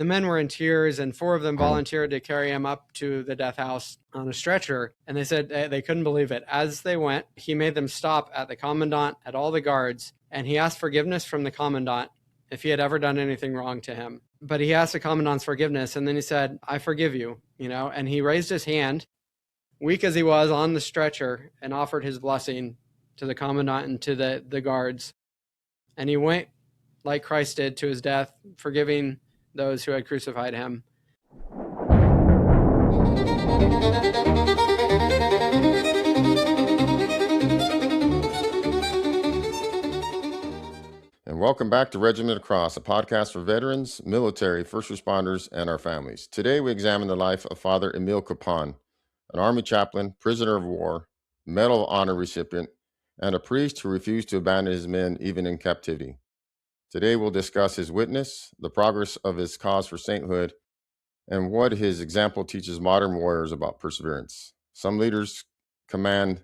The men were in tears, and 4 of them volunteered to carry him up to the death house on a stretcher. And they said they couldn't believe it. As they went, he made them stop at the commandant, at all the guards, and he asked forgiveness from the commandant if he had ever done anything wrong to him. But he asked the commandant's forgiveness, and then he said, "I forgive you," and he raised his hand, weak as he was, on the stretcher, and offered his blessing to the commandant and to the guards. And he went like Christ did to his death, forgiving those who had crucified him. And welcome back to Regiment Across, a podcast for veterans, military, first responders, and our families. Today we examine the life of Father Emil Kapaun, an Army chaplain, prisoner of war, Medal of Honor recipient, and a priest who refused to abandon his men even in captivity. Today we'll discuss his witness, the progress of his cause for sainthood, and what his example teaches modern warriors about perseverance. Some leaders command,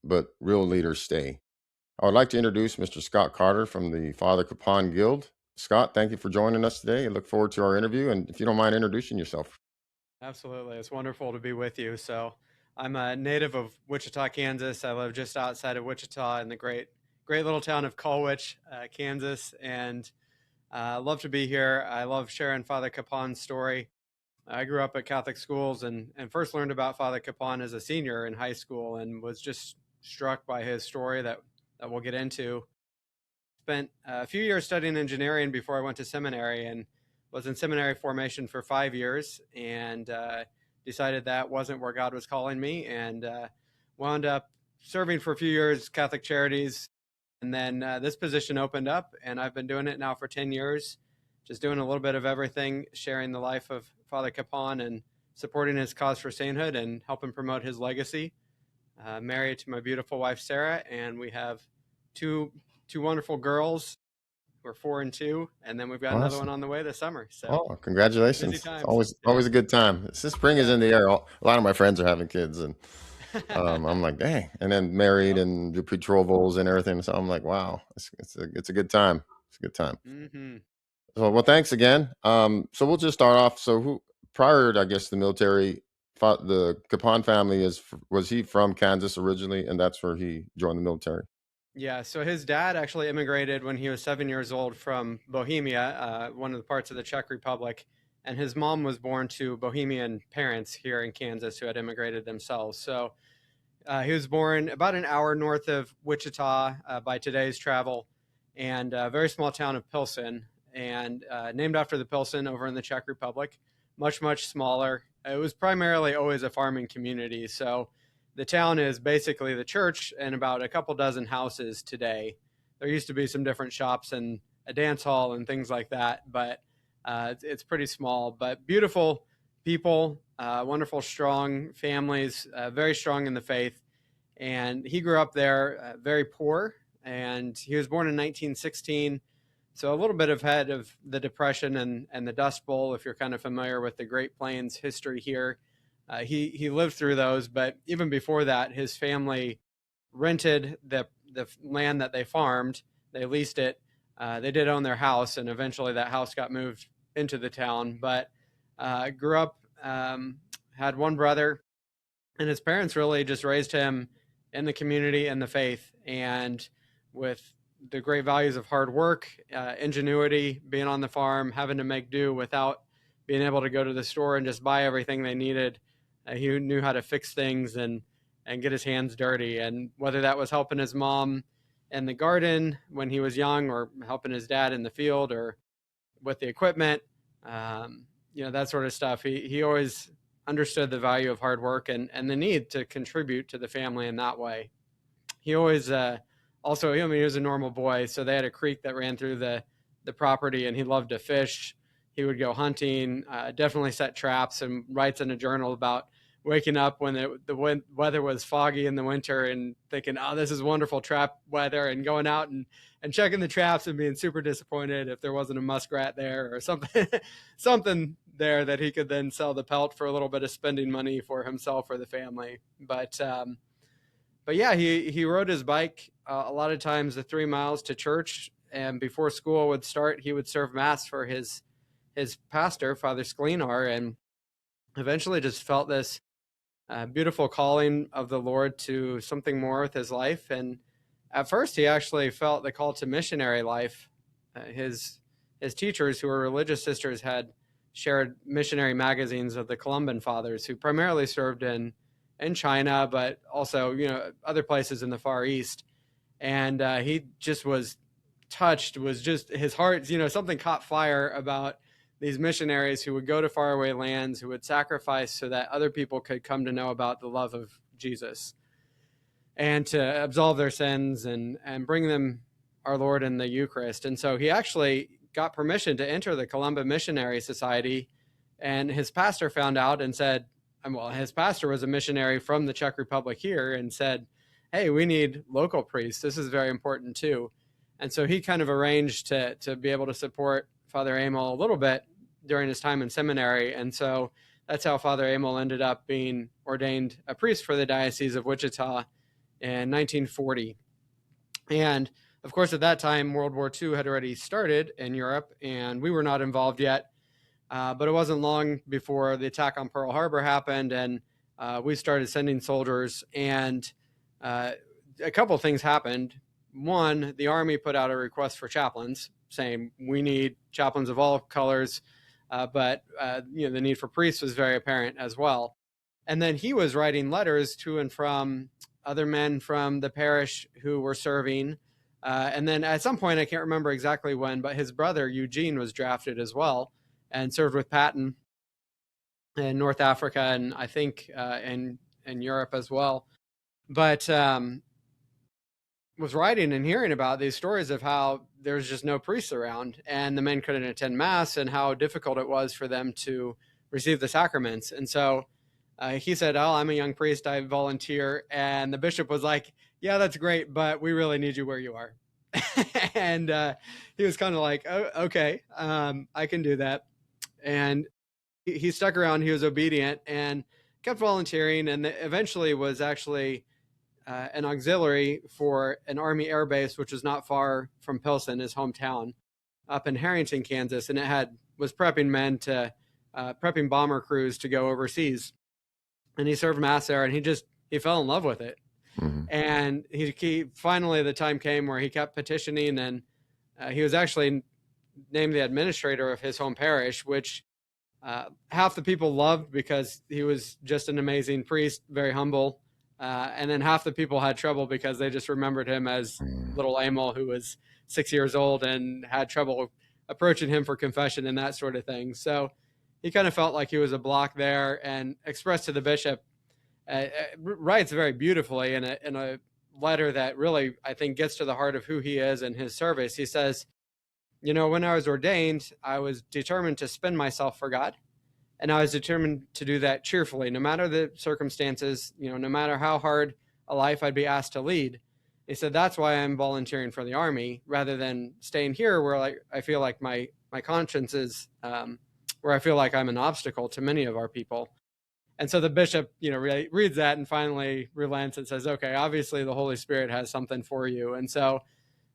but real leaders stay. I would like to introduce Mr. Scott Carter from the Father Kapaun Guild. Scott, thank you for joining us today. I look forward to our interview, and if you don't mind introducing yourself. Absolutely. It's wonderful to be with you. So I'm a native of Wichita, Kansas. I live just outside of Wichita in the great little town of Colwich, Kansas, and I love to be here. I love sharing Father Kapaun's story. I grew up at Catholic schools and first learned about Father Kapaun as a senior in high school and was just struck by his story that we'll get into. Spent a few years studying engineering before I went to seminary, and was in seminary formation for 5 years, and decided that wasn't where God was calling me, and wound up serving for a few years Catholic Charities. And then this position opened up, and I've been doing it now for 10 years, just doing a little bit of everything, sharing the life of Father Kapaun and supporting his cause for sainthood and helping promote his legacy. Married to my beautiful wife, Sarah, and we have two wonderful girls. We're 4 and 2, and then we've got another one on the way this summer. So, Congratulations! It's always a good time. Since spring is in the air, a lot of my friends are having kids, and I'm like, dang. And then married and do betrothals and everything. So I'm like, wow, it's a good time. It's a good time. Mm-hmm. So, well, thanks again. So we'll just start off. So prior to, I guess, the military, the Kapaun family was he from Kansas originally, and that's where he joined the military? Yeah, so his dad actually immigrated when he was 7 years old from Bohemia, one of the parts of the Czech Republic, and his mom was born to Bohemian parents here in Kansas who had immigrated themselves. So he was born about an hour north of Wichita by today's travel, and a very small town of Pilsen, and named after the Pilsen over in the Czech Republic, much, much smaller. It was primarily always a farming community, so the town is basically the church and about a couple dozen houses today. There used to be some different shops and a dance hall and things like that, but it's pretty small, but beautiful people, wonderful, strong families, very strong in the faith. And he grew up there very poor, and he was born in 1916. So a little bit ahead of the Depression and the Dust Bowl, if you're kind of familiar with the Great Plains history here. He lived through those, but even before that, his family rented the land that they farmed. They leased it. They did own their house, and eventually that house got moved into the town. But grew up, had one brother, and his parents really just raised him in the community and the faith, and with the great values of hard work, ingenuity, being on the farm, having to make do without being able to go to the store and just buy everything they needed. He knew how to fix things and get his hands dirty. And whether that was helping his mom in the garden when he was young, or helping his dad in the field, or with the equipment, that sort of stuff. He always understood the value of hard work and the need to contribute to the family in that way. He always also, he was a normal boy, so they had a creek that ran through the property, and he loved to fish. He would go hunting, definitely set traps, and writes in a journal about waking up when the weather was foggy in the winter and thinking, oh, this is wonderful trap weather, and going out and checking the traps and being super disappointed if there wasn't a muskrat there or something, something there that he could then sell the pelt for a little bit of spending money for himself or the family. But yeah, he rode his bike a lot of times the 3 miles to church, and before school would start, he would serve mass for his his pastor, Father Sklenar, and eventually just felt this beautiful calling of the Lord to something more with his life. And at first, he actually felt the call to missionary life. His teachers, who were religious sisters, had shared missionary magazines of the Columban fathers, who primarily served in China, but also other places in the Far East. And he just was touched. Was just his heart, something caught fire about these missionaries who would go to faraway lands, who would sacrifice so that other people could come to know about the love of Jesus and to absolve their sins and bring them our Lord in the Eucharist. And so he actually got permission to enter the Columban Missionary Society, and his pastor found out and said, well, his pastor was a missionary from the Czech Republic here, and said, hey, we need local priests. This is very important too. And so he kind of arranged to be able to support Father Emil a little bit during his time in seminary. And so that's how Father Emil ended up being ordained a priest for the Diocese of Wichita in 1940. And of course, at that time, World War II had already started in Europe, and we were not involved yet. But it wasn't long before the attack on Pearl Harbor happened, and we started sending soldiers. And a couple of things happened. One, the Army put out a request for chaplains, saying we need chaplains of all colors, but the need for priests was very apparent as well. And then he was writing letters to and from other men from the parish who were serving. And then at some point, I can't remember exactly when, but his brother Eugene was drafted as well and served with Patton in North Africa, and I think in Europe as well. But was writing and hearing about these stories of how there's just no priests around, and the men couldn't attend mass, and how difficult it was for them to receive the sacraments. And so he said, oh, I'm a young priest, I volunteer. And the bishop was like, yeah, that's great, but we really need you where you are. And he was kind of like, oh, okay, I can do that. And he stuck around, he was obedient and kept volunteering, and eventually was actually an auxiliary for an Army air base, which was not far from Pilsen, his hometown, up in Harrington, Kansas. And it was prepping men to prepping bomber crews to go overseas. And he served mass there, and he fell in love with it. Mm-hmm. And he finally, the time came where he kept petitioning, and he was actually named the administrator of his home parish, which half the people loved because he was just an amazing priest, very humble. And then half the people had trouble because they just remembered him as little Emil, who was 6 years old and had trouble approaching him for confession and that sort of thing. So he kind of felt like he was a block there, and expressed to the bishop, writes very beautifully in a letter that really, I think, gets to the heart of who he is and his service. He says, when I was ordained, I was determined to spend myself for God. And I was determined to do that cheerfully, no matter the circumstances, no matter how hard a life I'd be asked to lead. He said, that's why I'm volunteering for the Army rather than staying here where I feel like my conscience is, where I feel like I'm an obstacle to many of our people. And so the bishop, reads that and finally relents and says, okay, obviously the Holy Spirit has something for you. And so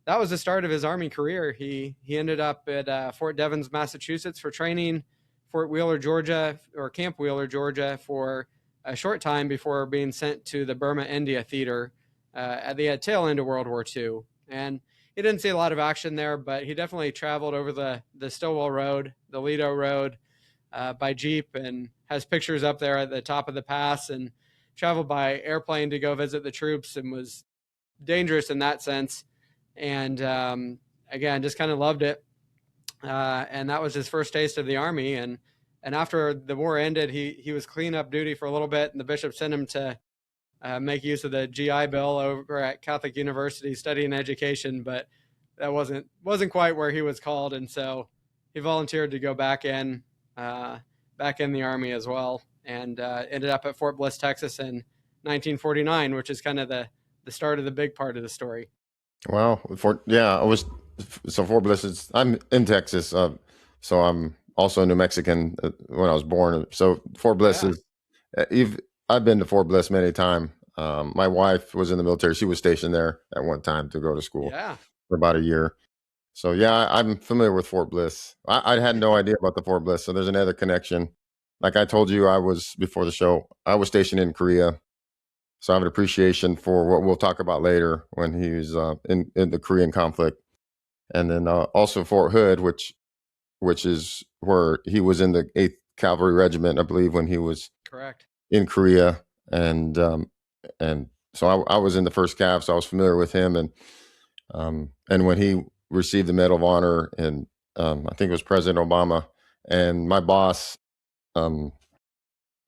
that was the start of his Army career. He ended up at Fort Devens, Massachusetts for training, Fort Wheeler, Georgia, or Camp Wheeler, Georgia, for a short time before being sent to the Burma India Theater at the tail end of World War II. And he didn't see a lot of action there, but he definitely traveled over the Stillwell Road, the Lido Road, by Jeep, and has pictures up there at the top of the pass, and traveled by airplane to go visit the troops, and was dangerous in that sense. And again, just kind of loved it. And that was his first taste of the Army. And after the war ended, he was clean up duty for a little bit, and the bishop sent him to make use of the GI Bill over at Catholic University studying education, but that wasn't quite where he was called. And so he volunteered to go back in the Army as well, and ended up at Fort Bliss, Texas in 1949, which is kind of the start of the big part of the story. Wow. Fort Bliss is, I'm in Texas, so I'm also a New Mexican when I was born. So Fort Bliss is, I've been to Fort Bliss many times. My wife was in the military. She was stationed there at one time to go to school for about a year. So yeah, I'm familiar with Fort Bliss. I had no idea about the Fort Bliss. So there's another connection. Like I told you, I was before the show. I was stationed in Korea, so I have an appreciation for what we'll talk about later when he was in the Korean conflict, and then also Fort Hood, which is where he was in the Eighth Cavalry Regiment, I believe, when he was Correct. in Korea, and so I was in the first Cav, so I was familiar with him, and when he received the Medal of Honor, and I think it was President Obama, and my boss, um,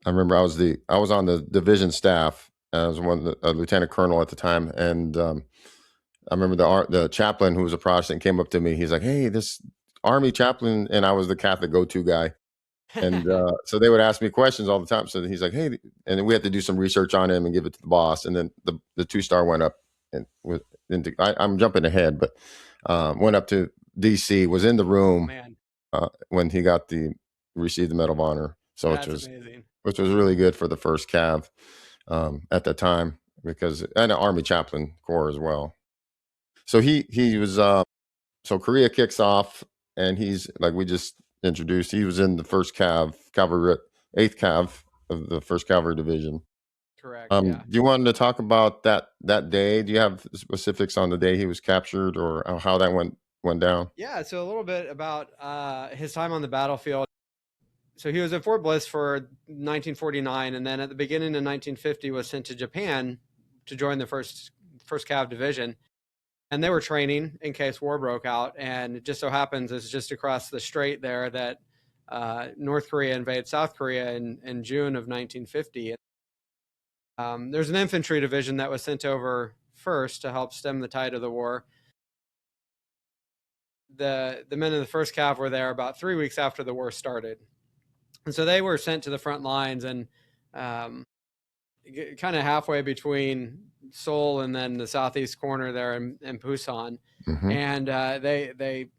I remember I was on the division staff. I was a lieutenant colonel at the time, and I remember the chaplain who was a Protestant came up to me. He's like, "Hey, this Army chaplain," and I was the Catholic go-to guy. And so they would ask me questions all the time. So he's like, "Hey," and then we had to do some research on him and give it to the boss. And then the 2-star went up, and I'm jumping ahead, but went up to DC. Was in the Oh room man, when he got received the Medal of Honor. So that's amazing. which was really good for the first Cav at that time, because and an Army chaplain corps as well. So he was so Korea kicks off, and he's like we just introduced. He was in the first cavalry, eighth Cav of the First Cavalry Division. Correct. Yeah. Do you want to talk about that day? Do you have specifics on the day he was captured, or how that went down? Yeah. So a little bit about his time on the battlefield. So he was at Fort Bliss for 1949, and then at the beginning of 1950 was sent to Japan to join the first Cav division, and they were training in case war broke out. And it just so happens it's just across the strait there that North Korea invaded South Korea in June of 1950. There's an infantry division that was sent over first to help stem the tide of the war. The men of the first Cav were there about 3 weeks after the war started. And so they were sent to the front lines, and kind of halfway between Seoul and then the southeast corner there in Busan. Mm-hmm. And they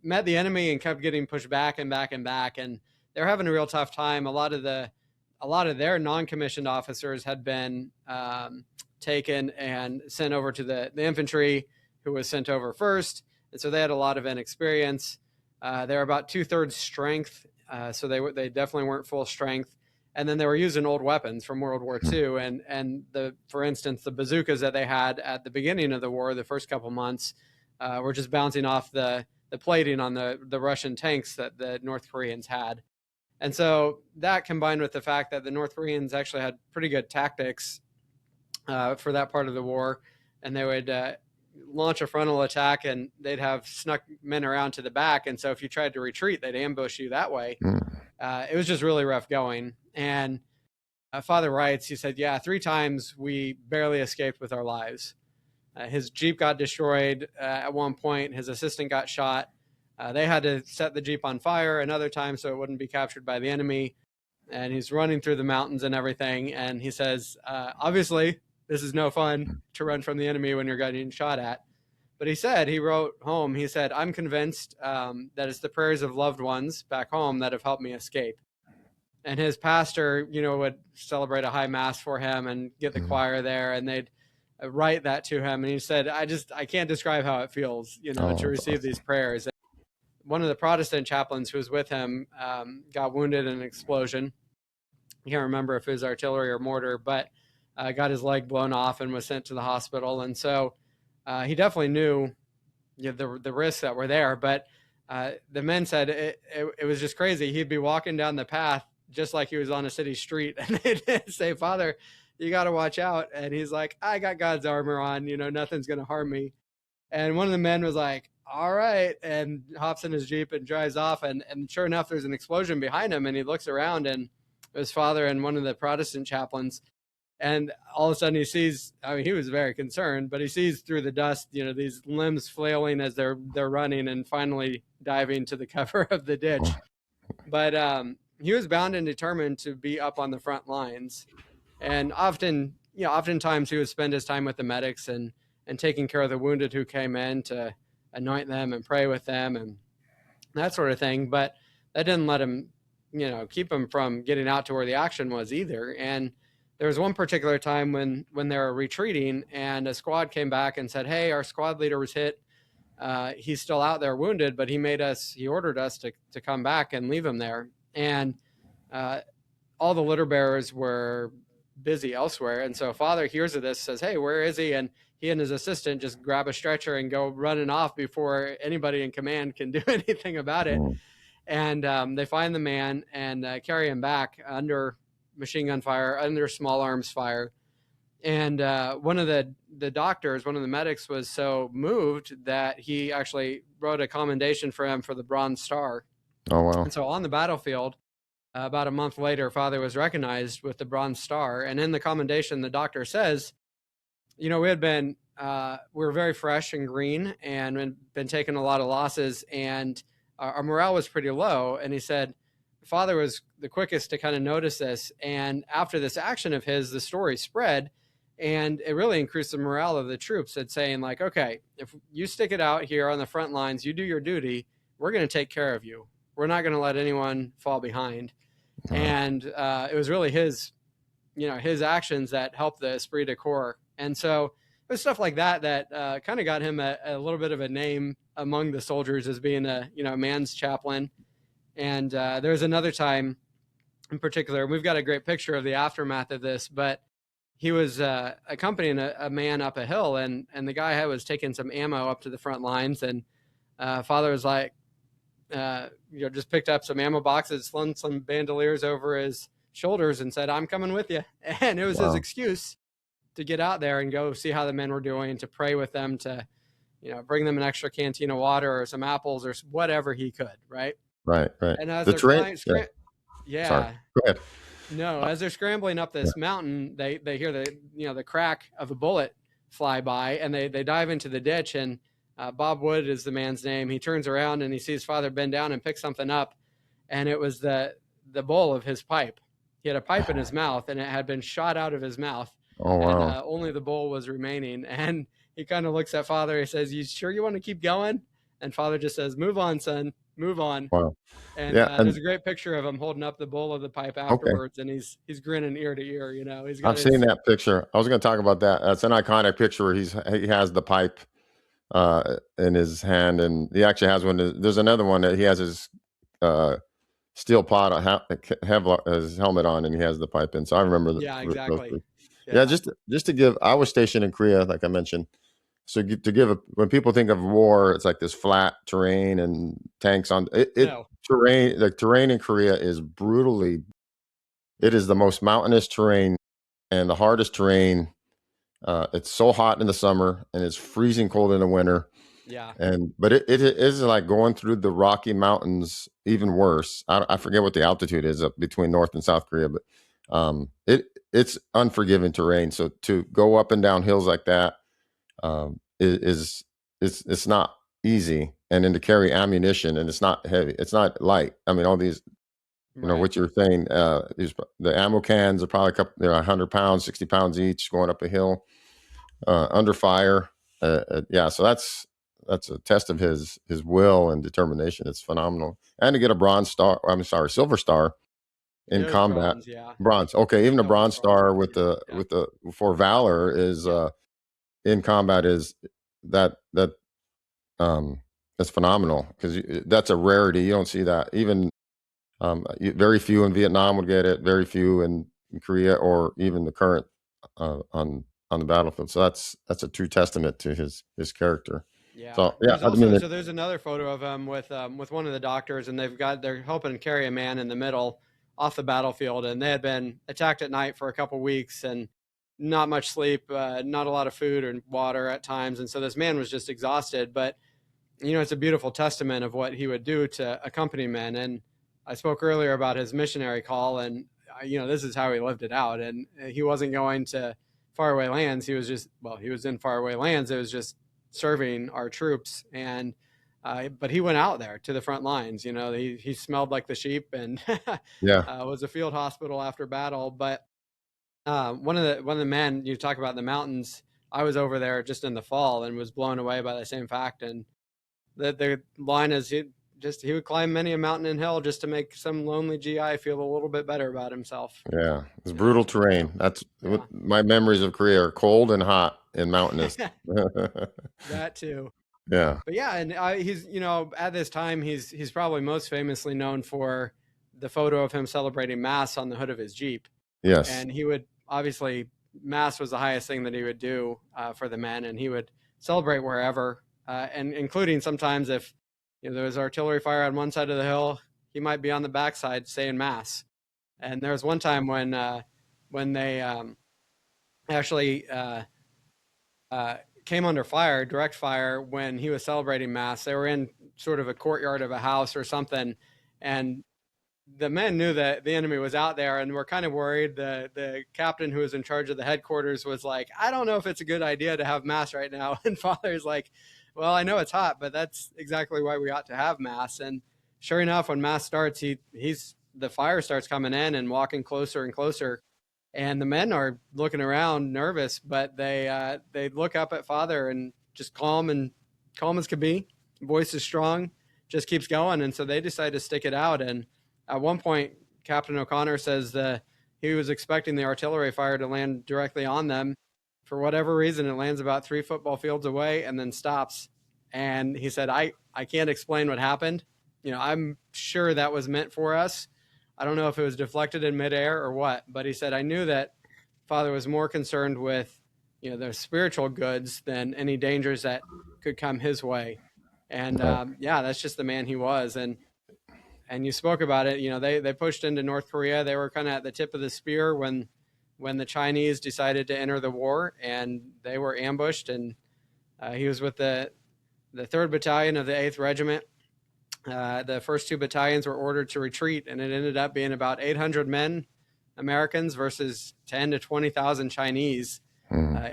met the enemy and kept getting pushed back and back and back. And they're having a real tough time. A lot of their non-commissioned officers had been taken and sent over to the infantry, who was sent over first. And so they had a lot of inexperience. They're about 2/3 strength. So they definitely weren't full strength. And then they were using old weapons from World War II. And for instance, the bazookas that they had at the beginning of the war, the first couple months, were just bouncing off the plating on the Russian tanks that the North Koreans had. And so that, combined with the fact that the North Koreans actually had pretty good tactics for that part of the war, and they would launch a frontal attack, and they'd have snuck men around to the back. And so if you tried to retreat, they'd ambush you that way. It was just really rough going. And Father writes, he said, yeah, 3 times we barely escaped with our lives. His Jeep got destroyed at one point. His assistant got shot. They had to set the Jeep on fire another time so it wouldn't be captured by the enemy. And he's running through the mountains and everything. And he says, obviously, this is no fun to run from the enemy when you're getting shot at. But he wrote home, he said, I'm convinced that it's the prayers of loved ones back home that have helped me escape. And his pastor, would celebrate a high mass for him and get the choir there, and they'd write that to him. And he said, I can't describe how it feels, to receive these prayers. And one of the Protestant chaplains who was with him got wounded in an explosion. I can't remember if it was artillery or mortar, but got his leg blown off and was sent to the hospital. And so he definitely knew the risks that were there. But the men said it was just crazy. He'd be walking down the path just like he was on a city street, and they'd say, Father, you got to watch out. And he's like, I got God's armor on, nothing's going to harm me. And one of the men was like, all right, and hops in his Jeep and drives off. And sure enough, there's an explosion behind him, and he looks around, and his father and one of the Protestant chaplains. And all of a sudden he sees, he was very concerned, but he sees through the dust, these limbs flailing as they're running, and finally diving to the cover of the ditch. But he was bound and determined to be up on the front lines. And oftentimes he would spend his time with the medics and taking care of the wounded who came in to anoint them and pray with them and that sort of thing. But that didn't let him, keep him from getting out to where the action was either. And there was one particular time when they were retreating, and a squad came back and said, hey, our squad leader was hit. he's still out there wounded, but he ordered us to come back and leave him there. And uh, all the litter bearers were busy elsewhere. And so father hears of this, says, "Hey, where is he?" And he and his assistant just grab a stretcher and go running off before anybody in command can do anything about it. Mm. And they find the man and carry him back under machine gun fire, under small arms fire. And one of the doctors, one of the medics, was so moved that he actually wrote a commendation for him for the Bronze Star. Oh, wow. And so on the battlefield, about a month later, father was recognized with the Bronze Star. And in the commendation, the doctor says, we had been, we were very fresh and green and had been taking a lot of losses, and our morale was pretty low. And he said, father was the quickest to kind of notice this. And after this action of his, the story spread, and it really increased the morale of the troops at saying, like, okay, if you stick it out here on the front lines, you do your duty, we're going to take care of you. We're not going to let anyone fall behind. Wow. And it was really his actions that helped the esprit de corps. And so it was stuff like that kind of got him a little bit of a name among the soldiers as being a man's chaplain. And there's another time in particular, we've got a great picture of the aftermath of this, but he was accompanying a man up a hill, and the guy was taking some ammo up to the front lines, and father was like, just picked up some ammo boxes, slung some bandoliers over his shoulders and said, "I'm coming with you." And it was his excuse to get out there and go see how the men were doing, to pray with them, to, bring them an extra canteen of water or some apples or whatever he could. Right. Right. And as The they're terrain. yeah. Go ahead. No, as they're scrambling up this mountain, they hear the crack of a bullet fly by, and they dive into the ditch. And Bob Wood is the man's name. He turns around and he sees father bend down and pick something up, and it was the bowl of his pipe. He had a pipe in his mouth, and it had been shot out of his mouth. Oh, wow. And only the bowl was remaining. And he kind of looks at father. He says, "You sure you want to keep going?" And father just says, "Move on, son. Move on." Wow. And there's a great picture of him holding up the bowl of the pipe afterwards, and he's grinning ear to ear. I've seen that picture. I was going to talk about that. It's an iconic picture where he has the pipe in his hand, and he actually has one. There's another one that he has his steel pot, have his helmet on, and he has the pipe in. So I remember exactly. Yeah, just to give. I was stationed in Korea, like I mentioned. So when people think of war, it's like this flat terrain and tanks on it. No. The terrain in Korea is brutally. It is the most mountainous terrain and the hardest terrain. It's so hot in the summer and it's freezing cold in the winter. Yeah. But it is like going through the Rocky Mountains, even worse. I forget what the altitude is up between North and South Korea, but it's unforgiving terrain. So to go up and down hills like that. It's not easy, and then to carry ammunition, and it's not heavy, it's not light. I mean, all these, what you're saying, the ammo cans are probably 100 pounds, 60 pounds each, going up a hill, under fire. So that's a test of his will and determination. It's phenomenal. And to get a silver star in combat. Bronze. Okay, even a bronze star with the for valor is in combat is that's phenomenal, because that's a rarity. You don't see that. Even very few in Vietnam would get it. Very few in Korea, or even the current on the battlefield. So that's a true testament to his character. Yeah. So there's another photo of him with one of the doctors, and they're helping carry a man in the middle off the battlefield, and they had been attacked at night for a couple weeks and not much sleep, not a lot of food or water at times. And so this man was just exhausted, but it's a beautiful testament of what he would do to accompany men. And I spoke earlier about his missionary call, and this is how he lived it out. And he wasn't going to faraway lands. He was in faraway lands. It was just serving our troops. And but he went out there to the front lines. He smelled like the sheep, and was a field hospital after battle. But one of the men you talk about in the mountains, I was over there just in the fall and was blown away by the same fact. And the line is he would climb many a mountain and hill just to make some lonely GI feel a little bit better about himself. Yeah, it's brutal terrain. That's my memories of Korea are cold and hot and mountainous. That too. Yeah. But yeah, and he's, at this time he's probably most famously known for the photo of him celebrating mass on the hood of his Jeep. Yes. And he would obviously, mass was the highest thing that he would do for the men, and he would celebrate wherever, and including sometimes if there was artillery fire on one side of the hill, he might be on the backside saying mass. And there was one time when they actually came under fire, direct fire, when he was celebrating mass. They were in sort of a courtyard of a house or something, and the men knew that the enemy was out there and were kind of worried. The captain who was in charge of the headquarters was like, I don't know if it's a good idea to have mass right now. And Father's like, well, I know it's hot, but that's exactly why we ought to have mass. And sure enough, when mass starts, he's the fire starts coming in and walking closer and closer. And the men are looking around nervous, but they look up at Father and just calm as could be. Voice is strong, just keeps going. And so they decide to stick it out. And at one point, Captain O'Connor says that he was expecting the artillery fire to land directly on them. For whatever reason, it lands about 3 football fields away and then stops. And he said, I can't explain what happened. I'm sure that was meant for us. I don't know if it was deflected in midair or what, but he said, I knew that Father was more concerned with, the spiritual goods than any dangers that could come his way. And Right. yeah, that's just the man he was. And you spoke about it. They pushed into North Korea. They were kind of at the tip of the spear when the Chinese decided to enter the war, and they were ambushed. And he was with the 3rd Battalion of the 8th Regiment. The first 2 battalions were ordered to retreat, and it ended up being about 800 men, Americans, versus 10 to 20,000 Chinese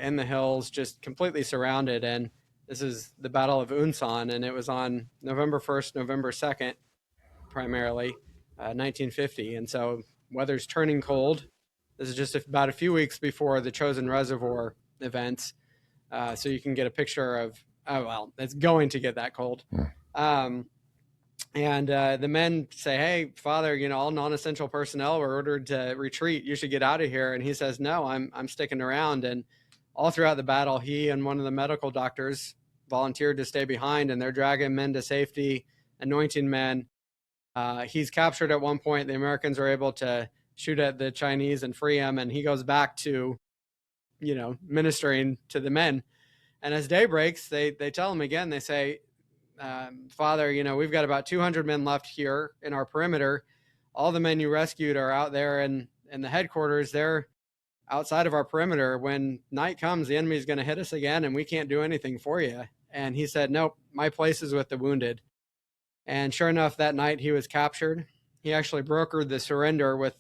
in the hills, just completely surrounded. And this is the Battle of Unsan, and it was on November 1st, November 2nd, primarily, 1950. And so weather's turning cold. This is just about a few weeks before the Chosin Reservoir events. So you can get a picture of, oh, well, it's going to get that cold. Um, and the men say, hey, Father, all non-essential personnel were ordered to retreat. You should get out of here. And he says, no, I'm sticking around. And all throughout the battle, he and one of the medical doctors volunteered to stay behind, and they're dragging men to safety, anointing men. He's captured at one point. The Americans are able to shoot at the Chinese and free him, and he goes back to, ministering to the men. And as day breaks, they tell him again. They say, Father, we've got about 200 men left here in our perimeter. All the men you rescued are out there in the headquarters. They're outside of our perimeter. When night comes, the enemy's going to hit us again, and we can't do anything for you. And he said, nope, my place is with the wounded. And sure enough, that night he was captured. He actually brokered the surrender with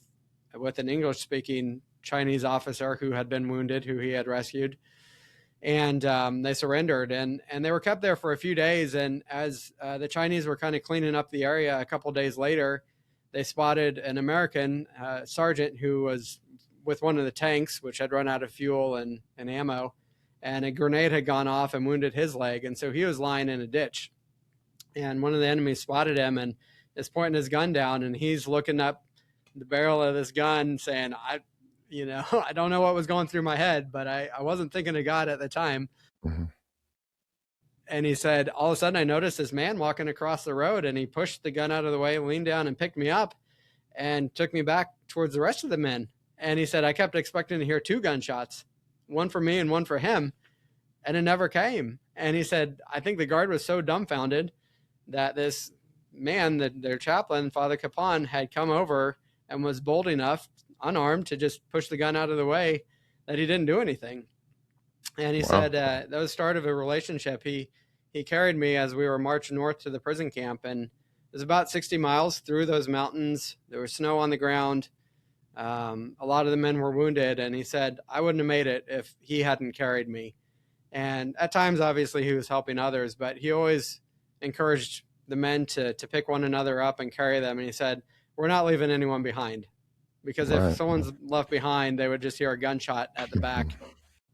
an English-speaking Chinese officer who had been wounded, who he had rescued. And they surrendered, and they were kept there for a few days. And as the Chinese were kind of cleaning up the area, a couple days later, they spotted an American sergeant who was with one of the tanks, which had run out of fuel and ammo, and a grenade had gone off and wounded his leg. And so he was lying in a ditch. And one of the enemies spotted him and is pointing his gun down, and he's looking up the barrel of this gun saying, I don't know what was going through my head, but I wasn't thinking of God at the time. Mm-hmm. And he said, all of a sudden I noticed this man walking across the road, and he pushed the gun out of the way, leaned down and picked me up and took me back towards the rest of the men. And he said, I kept expecting to hear 2 gunshots, one for me and one for him, and it never came. And he said, I think the guard was so dumbfounded that this man, their chaplain, Father Kapaun, had come over and was bold enough, unarmed, to just push the gun out of the way, that he didn't do anything. And he said that was the start of a relationship. He carried me as we were marching north to the prison camp, and it was about 60 miles through those mountains. There was snow on the ground. A lot of the men were wounded, and he said, I wouldn't have made it if he hadn't carried me. And at times, obviously, he was helping others, but he always encouraged the men to pick one another up and carry them. And he said, we're not leaving anyone behind, because if someone's left behind, they would just hear a gunshot at the back.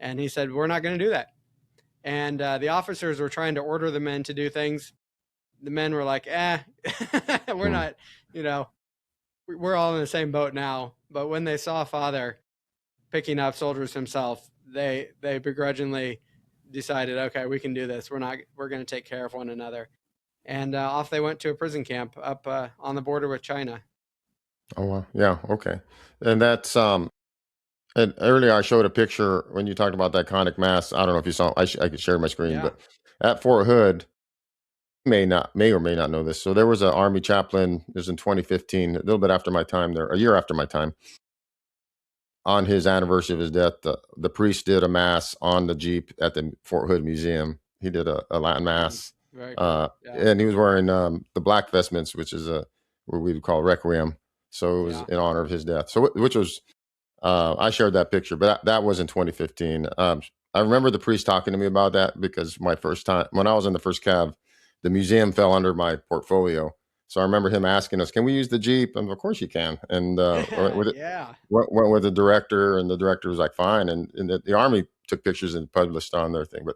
And he said, we're not going to do that. And the officers were trying to order the men to do things. The men were like, we're not, we're all in the same boat now. But when they saw Father picking up soldiers himself, they begrudgingly decided, okay, we can do this. We're going to take care of one another. And off they went to a prison camp up on the border with China. Oh wow. Yeah. Okay. And that's and earlier I showed a picture when you talked about the iconic mass. I don't know if you saw. I could share my screen, Yeah. but at Fort Hood, may or may not know this. So there was an Army chaplain. It was in 2015, a little bit after my time there, a year after my time. On his anniversary of his death, the priest did a mass on the Jeep at the Fort Hood Museum. He did a Latin mass, Very cool. Yeah. and he was wearing the black vestments, which is a what we would call requiem. So it was Yeah. in honor of his death. So which was I shared that picture, but that was in 2015. I remember the priest talking to me about that because my first time when I was in the first cav, the museum fell under my portfolio. So I remember him asking us, "Can we use the Jeep?" And of course you can. And with it, Yeah. went with the director, and the director was like, "Fine." And the Army took pictures and published on their thing.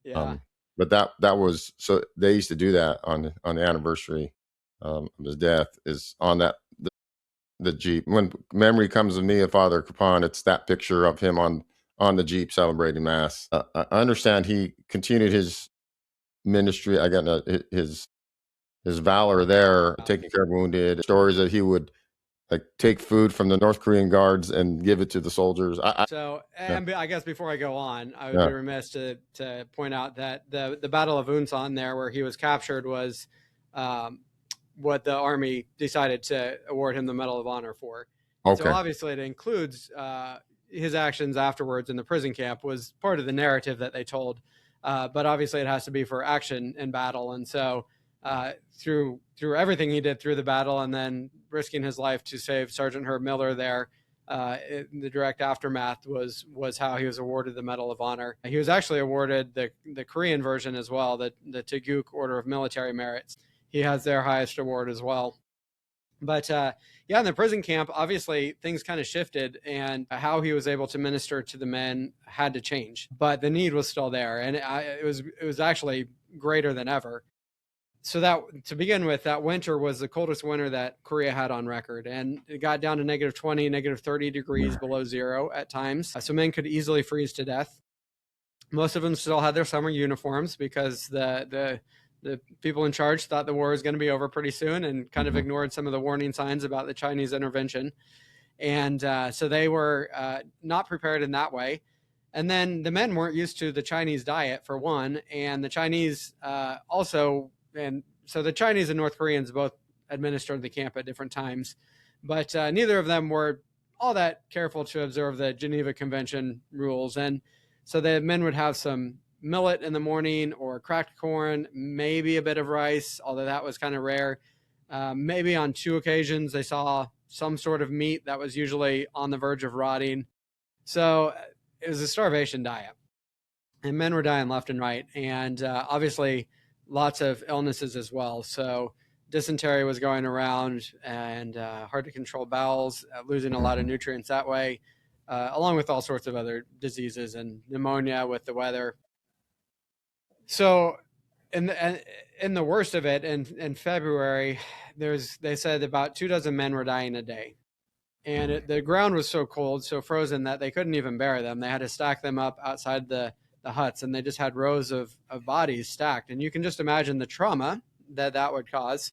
Yeah. Um, but that was so they used to do that on the anniversary of his death is on the Jeep. When memory comes of me of Father Kapaun, it's that picture of him on the Jeep celebrating Mass. I understand he continued his ministry. I got his valor there, taking care of wounded. Stories that he would like take food from the North Korean guards and give it to the soldiers. So, Yeah, and I guess before I go on, I would be yeah, remiss to point out that the Battle of Unsan there, where he was captured, was um, what the Army decided to award him the Medal of Honor for. And so, okay, obviously, it includes his actions afterwards in the prison camp was part of the narrative that they told. But obviously, it has to be for action in battle, and so through everything he did through the battle, and then risking his life to save Sergeant Herb Miller there the direct aftermath was how he was awarded the Medal of Honor. He was actually awarded the Korean version as well, the Taeguk Order of Military Merits. He has their highest award as well. But yeah, in the prison camp, obviously things kind of shifted, and how he was able to minister to the men had to change. But the need was still there, and it was actually greater than ever. So that to begin with, that winter was the coldest winter that Korea had on record, and it got down to negative 20, negative 30 degrees below zero at times. So men could easily freeze to death. Most of them still had their summer uniforms because the people in charge thought the war was going to be over pretty soon, and kind of hmm ignored some of the warning signs about the Chinese intervention. And so they were not prepared in that way. And then the men weren't used to the Chinese diet, for one, and the Chinese also, and so the Chinese and North Koreans both administered the camp at different times, but neither of them were all that careful to observe the Geneva Convention rules. And so the men would have some millet in the morning or cracked corn, maybe a bit of rice, although that was kind of rare. Maybe on two occasions they saw some sort of meat that was usually on the verge of rotting. So it was a starvation diet, and men were dying left and right, and obviously lots of illnesses as well. So dysentery was going around, and hard to control bowels, losing a lot of hmm nutrients that way, along with all sorts of other diseases and pneumonia with the weather. So in the worst of it, in February, they said about 2 dozen men were dying a day, and the ground was so cold, so frozen that they couldn't even bury them. They had to stack them up outside the huts, and they just had rows of bodies stacked. And you can just imagine the trauma that would cause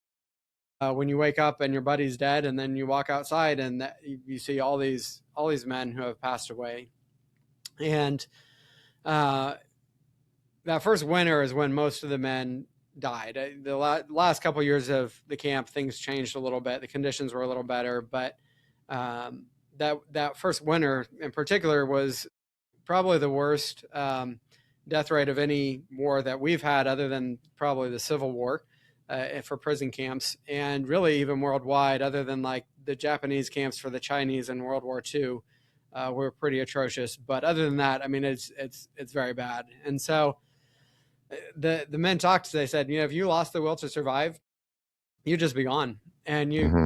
when you wake up and your buddy's dead, and then you walk outside and you see all these men who have passed away. And uh, that first winter is when most of the men died. The last couple of years of the camp, things changed a little bit. The conditions were a little better, but that first winter in particular was probably the worst death rate of any war that we've had, other than probably the Civil War for prison camps, and really even worldwide, other than like the Japanese camps for the Chinese in World War II. Were pretty atrocious, but other than that, I mean, it's very bad. And so the men talked. They said, if you lost the will to survive, you'd just be gone. And hmm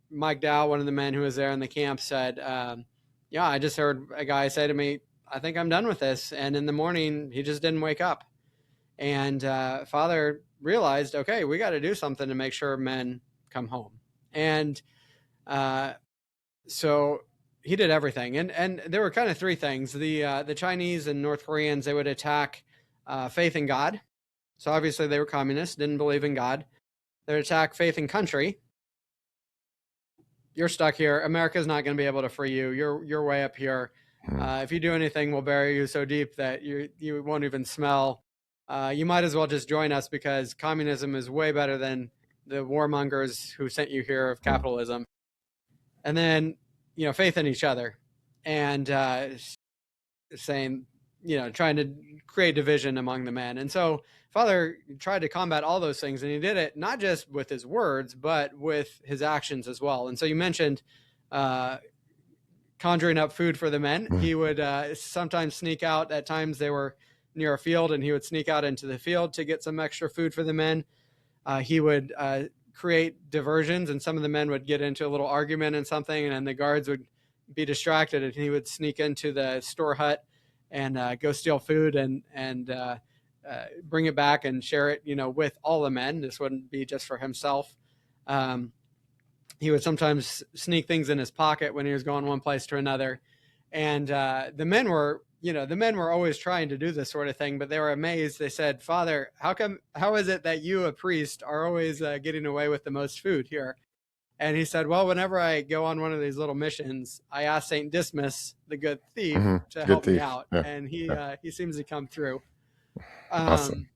Mike Dow, one of the men who was there in the camp, said, "Yeah, I just heard a guy say to me, I think I'm done with this." And in the morning, he just didn't wake up. And Father realized, okay, we got to do something to make sure men come home. And uh, so he did everything. And there were kind of three things. The Chinese and North Koreans, they would attack faith in God. So obviously they were communists, didn't believe in God. They would attack faith in country. You're stuck here. America's not going to be able to free you. You're way up here. If you do anything, we'll bury you so deep that you won't even smell. You might as well just join us because communism is way better than the warmongers who sent you here of capitalism. And then, faith in each other, and saying, trying to create division among the men. And so Father tried to combat all those things, and he did it not just with his words, but with his actions as well. And so you mentioned conjuring up food for the men. He would sometimes sneak out. At times they were near a field, and he would sneak out into the field to get some extra food for the men. He would create diversions, and some of the men would get into a little argument and something, and then the guards would be distracted, and he would sneak into the store hut and go steal food and bring it back and share it, with all the men. This wouldn't be just for himself. He would sometimes sneak things in his pocket when he was going one place to another. And the men were always trying to do this sort of thing, but they were amazed. They said, "Father, how is it that you, a priest, are always getting away with the most food here?" And he said, "Well, whenever I go on one of these little missions, I ask Saint Dismas, the good thief, to help me out." Yeah. And he seems to come through. Awesome.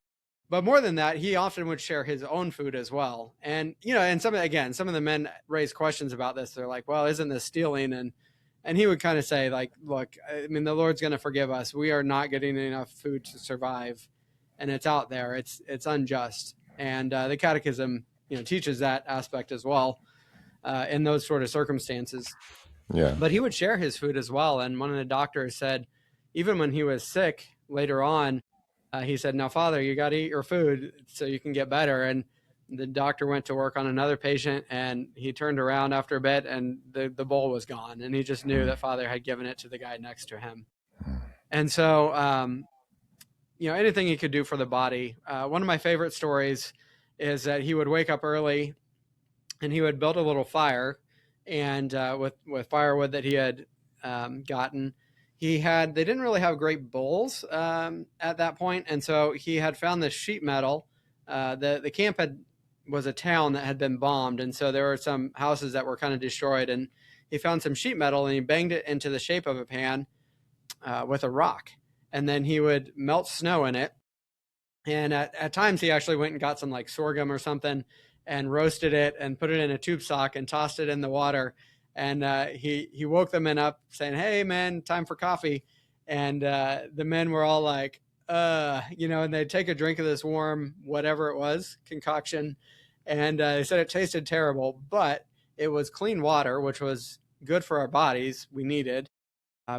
But more than that, he often would share his own food as well. And and some of the men raised questions about this. They're like, "Well, isn't this stealing?" And he would kind of say, like, "Look, I mean, the Lord's going to forgive us. We are not getting enough food to survive, and it's out there. It's unjust." And the Catechism, teaches that aspect as well in those sort of circumstances. Yeah. But he would share his food as well. And one of the doctors said, even when he was sick later on, he said, "Now, Father, you got to eat your food so you can get better." And the doctor went to work on another patient, and he turned around after a bit, and the bowl was gone. And he just knew that Father had given it to the guy next to him. And so, anything he could do for the body. One of my favorite stories is that he would wake up early, and he would build a little fire, and with firewood that he had gotten. They didn't really have great bowls at that point, and so he had found this sheet metal. The camp was a town that had been bombed, and so there were some houses that were kind of destroyed, and he found some sheet metal, and he banged it into the shape of a pan with a rock, and then he would melt snow in it. And at times he actually went and got some like sorghum or something and roasted it and put it in a tube sock and tossed it in the water. And he woke the men up saying, "Hey, man, time for coffee." And the men were all like, and they'd take a drink of this warm, whatever it was, concoction. And they said it tasted terrible, but it was clean water, which was good for our bodies. We needed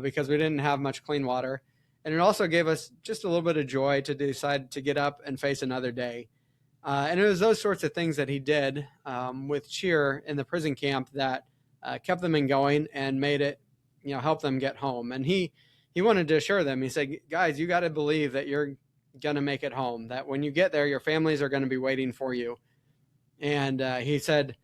because we didn't have much clean water. And it also gave us just a little bit of joy to decide to get up and face another day. And it was those sorts of things that he did with cheer in the prison camp that kept them in going and made it, help them get home. And he wanted to assure them, he said, "Guys, you got to believe that you're going to make it home, that when you get there, your families are going to be waiting for you." And he said,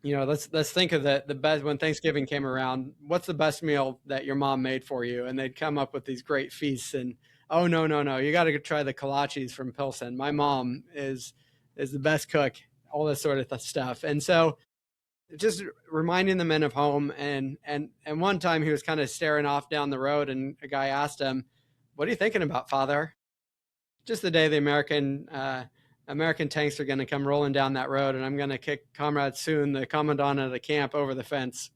let's think of the best, when Thanksgiving came around, what's the best meal that your mom made for you? And they'd come up with these great feasts, and "Oh, no, you got to try the kolaches from Pilsen. My mom is the best cook," all this sort of stuff. And so just reminding the men of home. And one time he was kind of staring off down the road, and a guy asked him, "What are you thinking about, Father?" "Just the day the American tanks are going to come rolling down that road, and I'm going to kick Comrade Soon, the commandant of the camp, over the fence."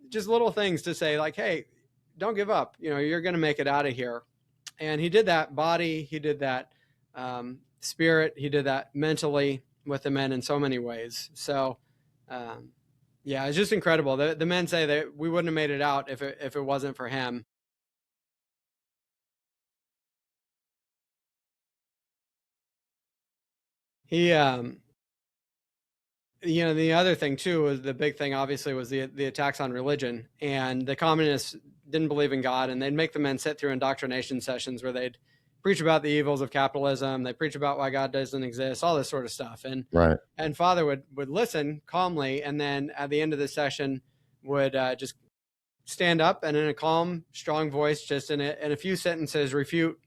Just little things to say, like, "Hey, don't give up. You're going to make it out of here." And he did that body, he did that spirit, he did that mentally with the men in so many ways. So, it's just incredible. The men say that we wouldn't have made it out if it wasn't for him. He, the other thing too was the big thing. Obviously, was the attacks on religion, and the communists didn't believe in God, and they'd make the men sit through indoctrination sessions where they'd preach about the evils of capitalism. They preach about why God doesn't exist, all this sort of stuff. And right. And Father would listen calmly, and then at the end of the session would just stand up and in a calm, strong voice, just in a few sentences, refute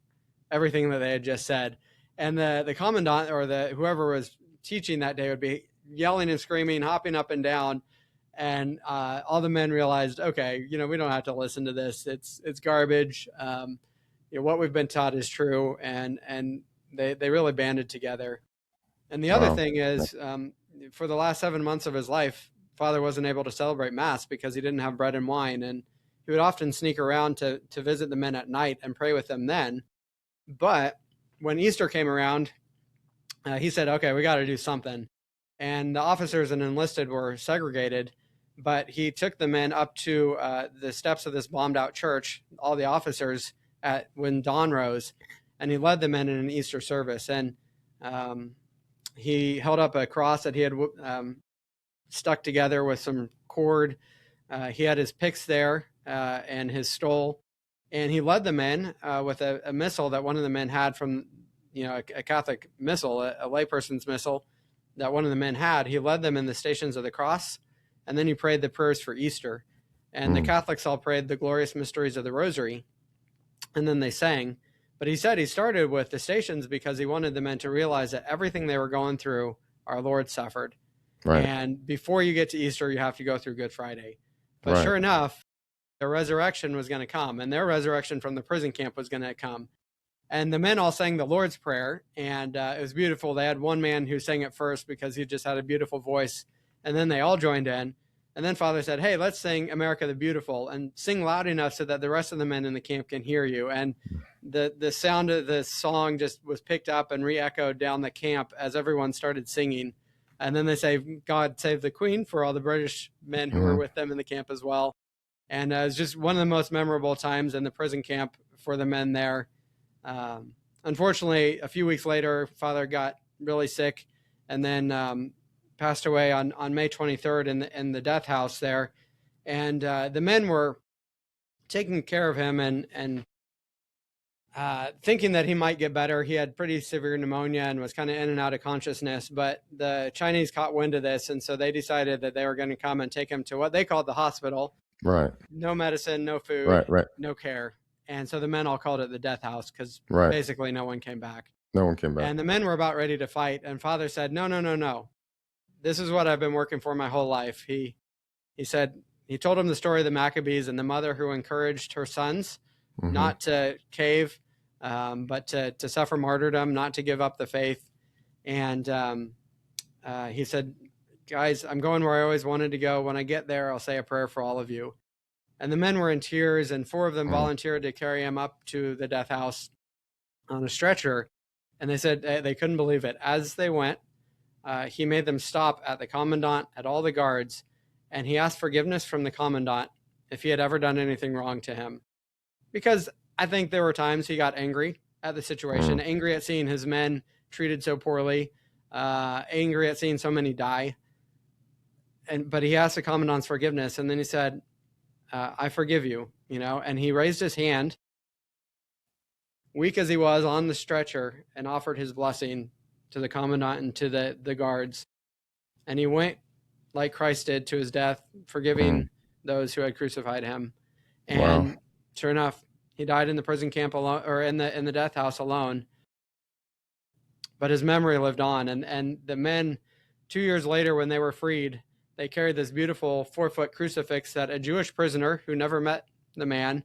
everything that they had just said. And the commandant or the whoever was teaching that day would be yelling and screaming, hopping up and down. And all the men realized, okay, we don't have to listen to this. It's garbage. What we've been taught is true, and they really banded together. And the other Wow. thing is, for the last 7 months of his life, Father wasn't able to celebrate Mass because he didn't have bread and wine, and he would often sneak around to visit the men at night and pray with them then. But when Easter came around, he said, okay, we got to do something. And the officers and enlisted were segregated, but he took the men up to the steps of this bombed out church, all the officers, when dawn rose, and he led the men in an Easter service. And he held up a cross that he had stuck together with some cord. He had his picks there and his stole, and he led the men with a missal that one of the men had from, a Catholic missal, a layperson's missal that one of the men had. He led them in the Stations of the Cross, and then he prayed the prayers for Easter. And the Catholics all prayed the glorious mysteries of the Rosary, and then they sang. But he said he started with the Stations because he wanted the men to realize that everything they were going through, our Lord suffered. Right. And before you get to Easter, you have to go through Good Friday. But Right. sure enough, the resurrection was going to come, and their resurrection from the prison camp was going to come. And the men all sang the Lord's Prayer, and it was beautiful. They had one man who sang it first because he just had a beautiful voice, and then they all joined in. And then Father said, hey, let's sing America the Beautiful, and sing loud enough so that the rest of the men in the camp can hear you. And the sound of the song just was picked up and re-echoed down the camp as everyone started singing. And then they say, God save the Queen, for all the British men who were with them in the camp as well. And it was just one of the most memorable times in the prison camp for the men there. Unfortunately, a few weeks later, Father got really sick and then passed away on May 23rd in the death house there. And the men were taking care of him and thinking that he might get better. He had pretty severe pneumonia and was kind of in and out of consciousness, but the Chinese caught wind of this, and so they decided that they were going to come and take him to what they called the hospital. Right. No medicine, no food, Right. no care. And so the men all called it the death house because basically no one came back. No one came back. And the men were about ready to fight, and Father said, no. This is what I've been working for my whole life. He said, he told him the story of the Maccabees and the mother who encouraged her sons not to cave, but to suffer martyrdom, not to give up the faith. And he said, guys, I'm going where I always wanted to go. When I get there, I'll say a prayer for all of you. And the men were in tears, and 4 of them volunteered to carry him up to the death house on a stretcher. And they said they couldn't believe it. As they went, he made them stop at the commandant, at all the guards, and he asked forgiveness from the commandant if he had ever done anything wrong to him. Because I think there were times he got angry at the situation, angry at seeing his men treated so poorly, angry at seeing so many die. But he asked the commandant's forgiveness, and then he said, I forgive you, and he raised his hand, weak as he was, on the stretcher, and offered his blessing to the commandant and to the guards. And he went like Christ did to his death, forgiving those who had crucified him. And sure enough, he died in the prison camp alone, or in the death house alone. But his memory lived on, and the men, 2 years later, when they were freed, they carried this beautiful 4-foot crucifix that a Jewish prisoner who never met the man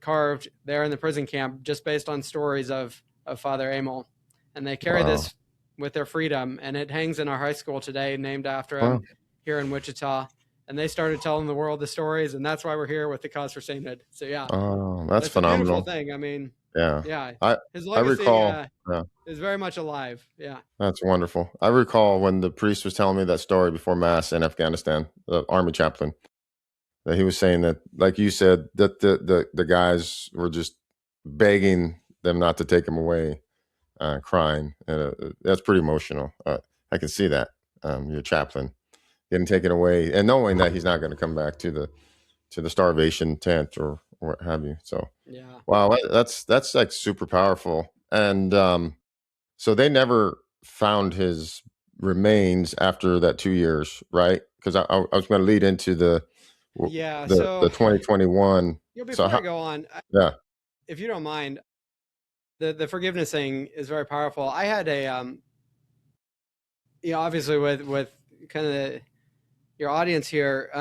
carved there in the prison camp, just based on stories of Father Emil. And they carry this with their freedom, and it hangs in our high school today, named after him here in Wichita. And they started telling the world the stories, and that's why we're here with the Cause for Sainthood. So yeah, that's phenomenal. A beautiful thing. I mean, yeah. His I legacy recall. is very much alive. Yeah, that's wonderful. I recall when the priest was telling me that story before Mass in Afghanistan, the Army chaplain, that he was saying that, like you said, that the guys were just begging them not to take him away, crying, and that's pretty emotional. I can see that. Your chaplain getting taken away and knowing that he's not going to come back to the starvation tent or what have you. So yeah, wow, that's like super powerful. And so they never found his remains after that 2 years, right? Because I was going to lead into the Yeah. The So, 2021. So before I how, go on, yeah. if you don't mind, the forgiveness thing is very powerful. I had a obviously with kind of your audience here,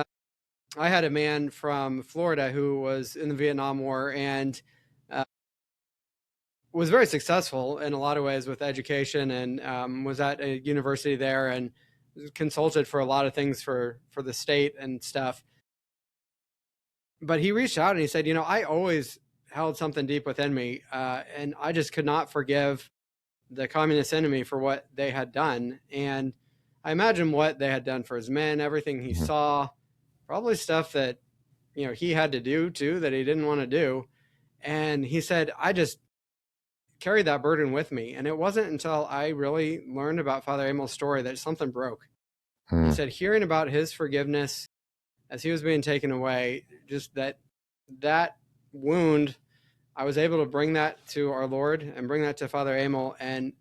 I had a man from Florida who was in the Vietnam War and uh, was very successful in a lot of ways with education, and was at a university there and consulted for a lot of things for the state and stuff. But he reached out and he said, I always held something deep within me, and I just could not forgive the communist enemy for what they had done. And I imagine what they had done for his men, everything he Mhm. saw, probably stuff that he had to do too that he didn't want to do. And he said, I just carried that burden with me. And it wasn't until I really learned about Father Emil's story that something broke. He Mhm. said, hearing about his forgiveness as he was being taken away, just that wound, I was able to bring that to our Lord and bring that to Father Emil, and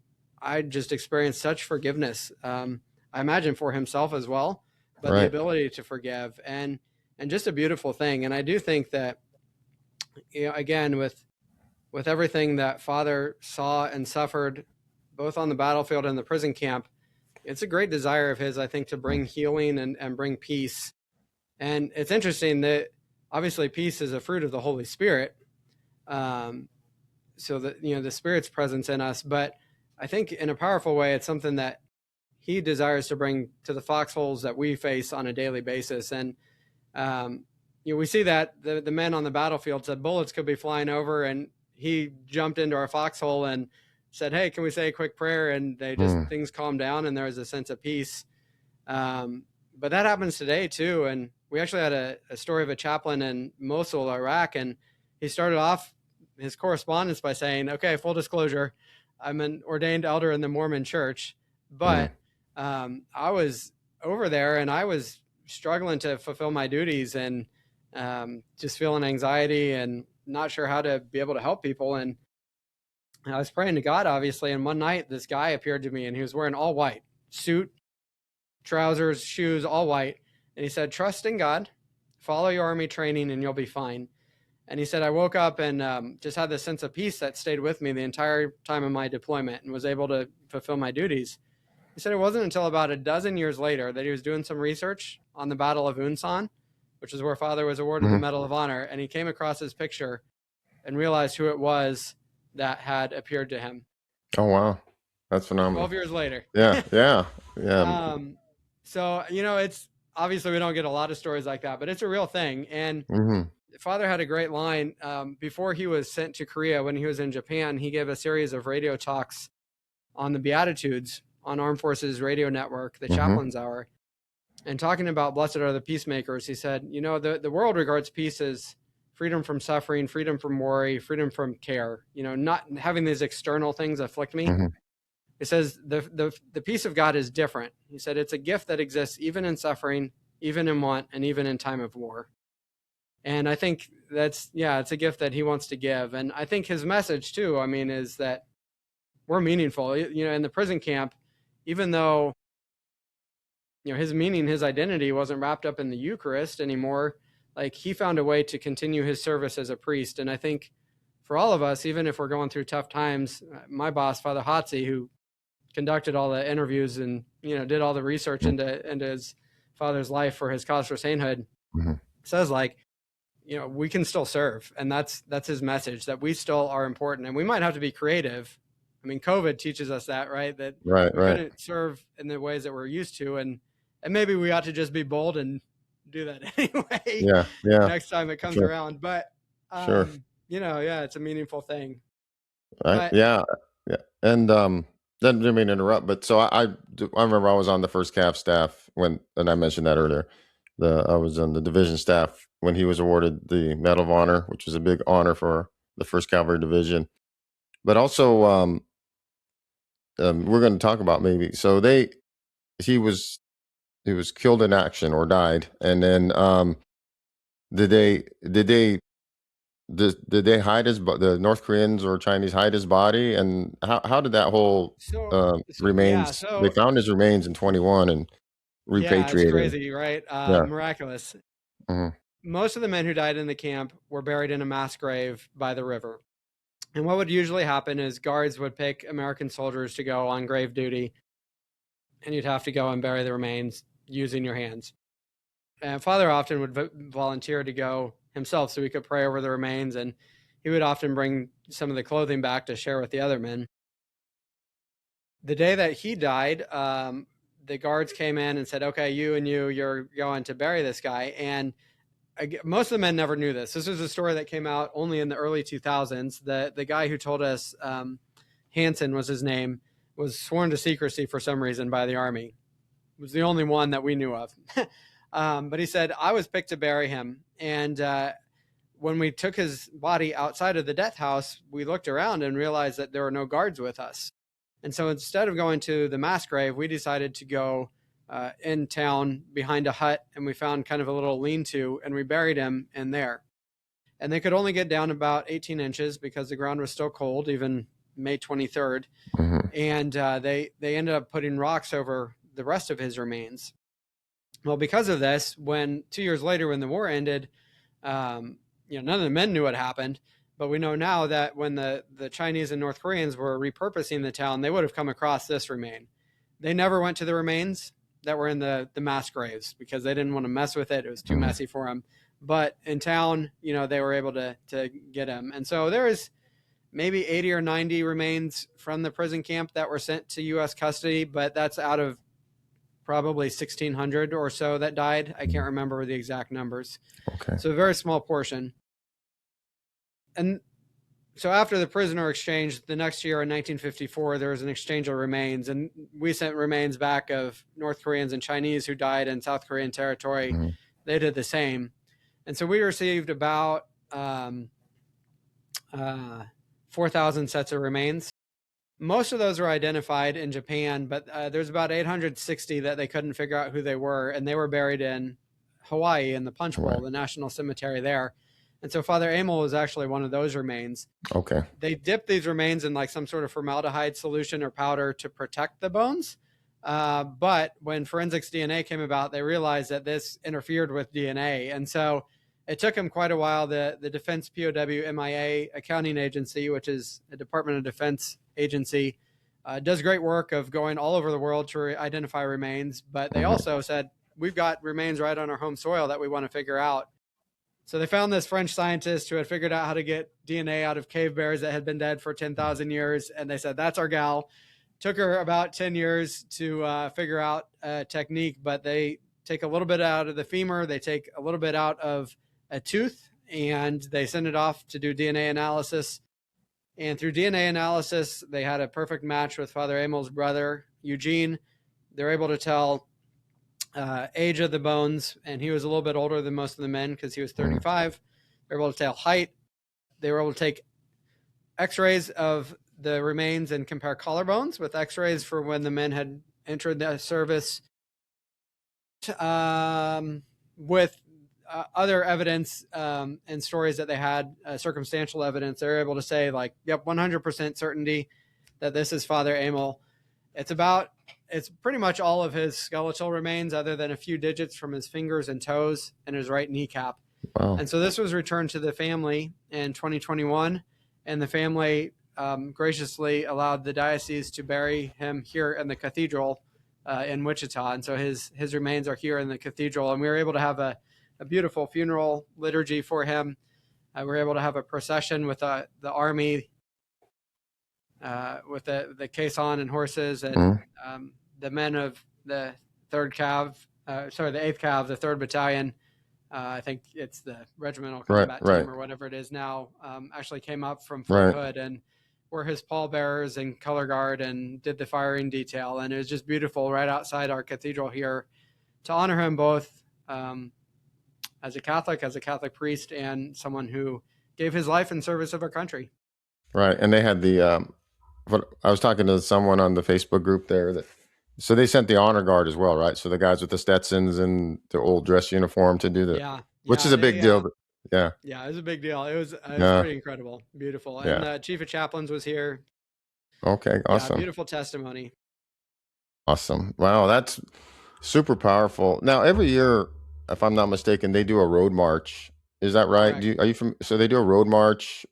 I just experienced such forgiveness. I imagine for himself as well, but the Right. ability to forgive and just a beautiful thing. And I do think that again with everything that Father saw and suffered, both on the battlefield and the prison camp, it's a great desire of his, I think, to Mhm. bring healing and bring peace. And it's interesting that obviously peace is a fruit of the Holy Spirit. Um, so that the Spirit's presence in us, but I think in a powerful way, it's something that He desires to bring to the foxholes that we face on a daily basis. And um, we see that the men on the battlefield said bullets could be flying over, and he jumped into our foxhole and said, "Hey, can we say a quick prayer?" And they just Mhm. things calmed down, and there was a sense of peace. Um, but that happens today too. And we actually had a story of a chaplain in Mosul, Iraq, and he started off his correspondence by saying, "Okay, full disclosure, I'm an ordained elder in the Mormon Church, Mhm. but I was over there and I was struggling to fulfill my duties and just feeling anxiety and not sure how to be able to help people." And I was praying to God, obviously. And one night, this guy appeared to me, and he was wearing all white suit, trousers, shoes, all white. And he said, "Trust in God, follow your army training, and you'll be fine." And he said, I woke up and just had this sense of peace that stayed with me the entire time of my deployment and was able to fulfill my duties. He said it wasn't until about a dozen years later that he was doing some research on the Battle of Unsan, which is where Father was awarded the Mhm. Medal of Honor, and he came across his picture and realized who it was that had appeared to him Oh wow, that's phenomenal. 12 years later. Yeah. Yeah. Yeah. um, so, it's obviously we don't get a lot of stories like that, but it's a real thing. And Mhm. Father had a great line before he was sent to Korea. When he was in Japan, he gave a series of radio talks on the Beatitudes on Armed Forces Radio Network, the Mhm. Chaplain's Hour, and talking about blessed are the peacemakers. He said, the world regards peace as freedom from suffering, freedom from worry, freedom from care, not having these external things afflict me. Mhm. He says the peace of God is different. He said it's a gift that exists even in suffering, even in want, and even in time of war. And I think it's a gift that he wants to give. And I think his message too, I mean, is that we're meaningful. In the prison camp, even though his meaning, his identity wasn't wrapped up in the Eucharist anymore, like he found a way to continue his service as a priest. And I think for all of us, even if we're going through tough times, my boss, Father Hotze, who conducted all the interviews and did all the research Mhm. into his father's life for his cause for sainthood, Mhm. says like we can still serve, and that's his message, that we still are important, and we might have to be creative. I mean, COVID teaches us that, right? That Right. we Right. couldn't serve in the ways that we're used to, and maybe we ought to just be bold and do that anyway Yeah. the Yeah. next time it comes Sure. around. But Sure. yeah, it's a meaningful thing. Right. But Yeah. Yeah. And didn't mean to interrupt, but so I remember I was on the first CAV staff when, and I mentioned that earlier. I was on the division staff when he was awarded the Medal of Honor, which was a big honor for the First Cavalry Division. But also, we're going to talk about maybe. So he was he was killed in action or died, and then did they did they did they hide the North Koreans or Chinese hide his body, and how did that whole yeah, remains? They found his remains in 21 and yeah, it's repatriated him. crazy, right? Yeah. Miraculous. Hmm. most of the men who died in the camp were buried in a mass grave by the river. And what would usually happen is guards would pick American soldiers to go on grave duty, and you'd have to go and bury the remains using your hands. And Father often would volunteer to go himself so he could pray over the remains, and he would often bring some of the clothing back to share with the other men. The day that he died, the guards came in and said, "Okay, you and you're going to bury this guy." And most of the men never knew this. This was a story that came out only in the early 2000s. The guy who told us, Hansen was his name, was sworn to secrecy for some reason by the Army. It was the only one that we knew of. But he said, I was picked to bury him. And when we took his body outside of the death house, we looked around and realized that there were no guards with us. And so instead of going to the mass grave, we decided to go in town behind a hut, and we found kind of a little lean-to, and we buried him in there. And they could only get down about 18 inches because the ground was still cold, even May 23rd. Mm-hmm. And they ended up putting rocks over the rest of his remains. Well, because of this, when 2 years later, when the war ended, none of the men knew what happened. But we know now that when the Chinese and North Koreans were repurposing the town, they would have come across this remain. They never went to the remains that were in the mass graves because they didn't want to mess with it. It was too messy for them. But in town, they were able to get him. And so there is maybe 80 or 90 remains from the prison camp that were sent to U.S. custody, but that's out of probably 1,600 or so that died. I can't remember the exact numbers. Okay. So a very small portion. And so after the prisoner exchange, the next year in 1954, there was an exchange of remains, and we sent remains back of North Koreans and Chinese who died in South Korean territory. Mm-hmm. They did the same. And so we received about 4,000 sets of remains. Most of those were identified in Japan, but there's about 860 that they couldn't figure out who they were, and they were buried in Hawaii in the Punch Bowl, the national cemetery there. And so Father Emil was actually one of those remains. Okay. They dipped these remains in like some sort of formaldehyde solution or powder to protect the bones. But when forensics DNA came about, they realized that this interfered with DNA. And so it took them quite a while. The Defense POW MIA accounting agency, which is a Department of Defense agency, does great work of going all over the world to identify remains. But they also said, we've got remains right on our home soil that we want to figure out. So they found this French scientist who had figured out how to get DNA out of cave bears that had been dead for 10,000 years. And they said, that's our gal. Took her about 10 years to figure out a technique, but they take a little bit out of the femur. They take a little bit out of a tooth, and they send it off to do DNA analysis. And through DNA analysis, they had a perfect match with Father Emil's brother, Eugene. They're able to tell age of the bones, and he was a little bit older than most of the men because he was 35. They were able to tell height. They were able to take x-rays of the remains and compare collarbones with x-rays for when the men had entered the service with other evidence and stories that they had, circumstantial evidence. They were able to say, like, yep, 100% certainty that this is Father Emil. It's pretty much all of his skeletal remains other than a few digits from his fingers and toes and his right kneecap. Wow. And so this was returned to the family in 2021, and the family graciously allowed the diocese to bury him here in the cathedral in Wichita. And so his remains are here in the cathedral, and we were able to have a beautiful funeral liturgy for him. We were able to have a procession with the army, with the caisson and horses, and the men of the 8th Cav, the 3rd Battalion. I think it's the regimental combat team or whatever it is now, actually came up from Fort Hood and were his pallbearers and color guard and did the firing detail. And it was just beautiful right outside our cathedral here to honor him both as a Catholic priest, and someone who gave his life in service of our country. Right. And they had I was talking to someone on the Facebook group there so they sent the honor guard as well, right? So the guys with the Stetsons and the old dress uniform to do which is a big deal. Yeah, it was a big deal. It was pretty incredible, beautiful. And the chief of chaplains was here. Okay, awesome. Beautiful testimony. Awesome. Wow, that's super powerful. Now, every year, if I'm not mistaken, they do a road march. Is that right? Correct. Are you from? So they do a road march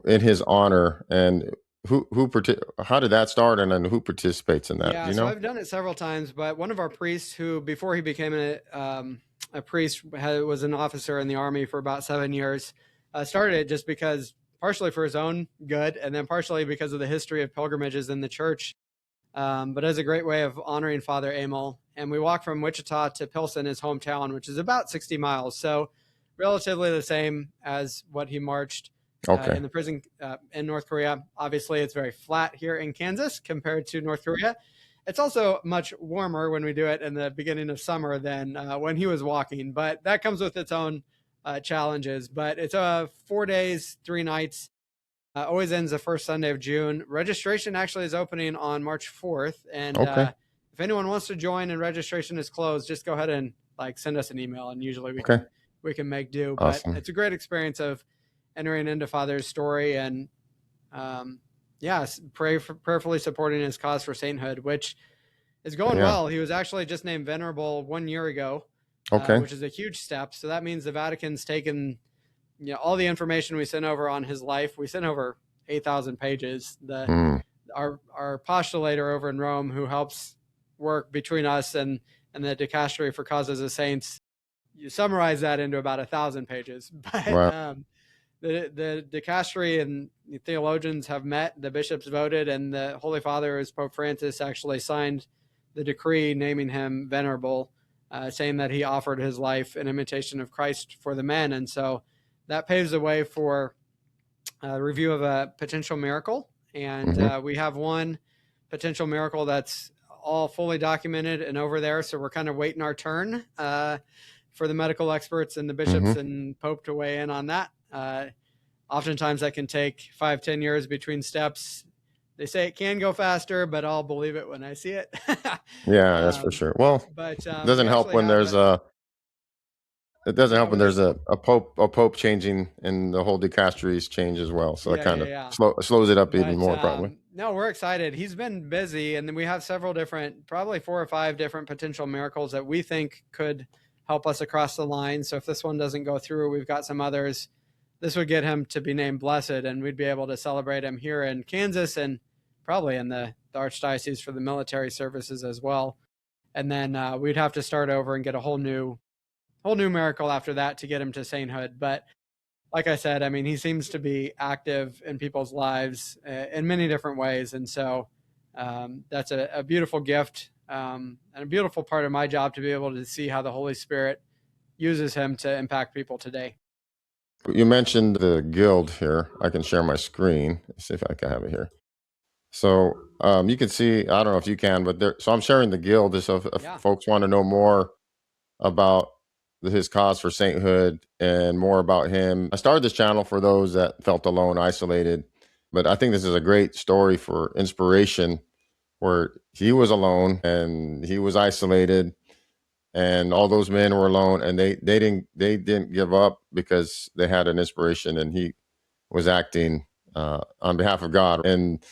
in his honor, and how did that start, and then who participates in that? Do Yeah, you so know? I've done it several times, but one of our priests, who before he became a priest, was an officer in the army for about 7 years, started it just because, partially for his own good, and then partially because of the history of pilgrimages in the church, but as a great way of honoring Father Emil. And we walk from Wichita to Pilsen, his hometown, which is about 60 miles. So relatively the same as what he marched Okay. in the prison in North Korea. Obviously, it's very flat here in Kansas compared to North Korea. It's also much warmer when we do it in the beginning of summer than when he was walking, but that comes with its own challenges. But it's 4 days, 3 nights. Always ends the first Sunday of June. Registration actually is opening on March 4th, and Okay. if anyone wants to join and registration is closed, just go ahead and send us an email, and usually Okay. we can make do. But Awesome. it's a great experience of entering into Father's story, and yeah, prayerfully supporting his cause for sainthood, which is going Yeah. well. He was actually just named venerable 1 year ago, Okay. which is a huge step. So that means the Vatican's taken all the information we sent over on his life. We sent over 8,000 pages. Mm, Our postulator over in Rome, who helps work between us and the dicastery for causes of saints, you summarize that into about 1,000 pages. But wow. the dicastery and the theologians have met, the bishops voted, and the Holy Father, as Pope Francis, actually signed the decree naming him venerable, saying that he offered his life in imitation of Christ for the men. And so that paves the way for a review of a potential miracle. And Hmm. we have one potential miracle that's all fully documented and over there. So we're kind of waiting our turn for the medical experts and the bishops Hmm. and Pope to weigh in on that. Oftentimes that can take 5-10 years between steps. They say it can go faster, but I'll believe it when I see it. Yeah, that's for um, sure. Well, but it we doesn't help actually when have there's a, a it doesn't yeah, help when when there's there's, a pope changing and the whole dicasteries change as well. So that yeah, kind yeah, of yeah. slows it up even But more, probably. no, we're excited. He's been busy, and then we have several different, probably 4 or 5 different potential miracles that we think could help us across the line. So if this one doesn't go through, we've got some others. This would get him to be named blessed, and we'd be able to celebrate him here in Kansas and probably in the archdiocese for the military services as well. And then we'd have to start over and get a whole new miracle after that to get him to sainthood. But like I said, I mean, he seems to be active in people's lives in many different ways. And so that's a beautiful gift and a beautiful part of my job to be able to see how the Holy Spirit uses him to impact people today. You mentioned the guild here. I can share my screen. Let's see if I can have it here. So you can see. I don't know if you can, but there. So I'm sharing the guild. So if Yeah. folks want to know more about his cause for sainthood and more about him. I started this channel for those that felt alone, isolated, but I think this is a great story for inspiration where he was alone and he was isolated and all those men were alone and they didn't give up because they had an inspiration and he was acting on behalf of God and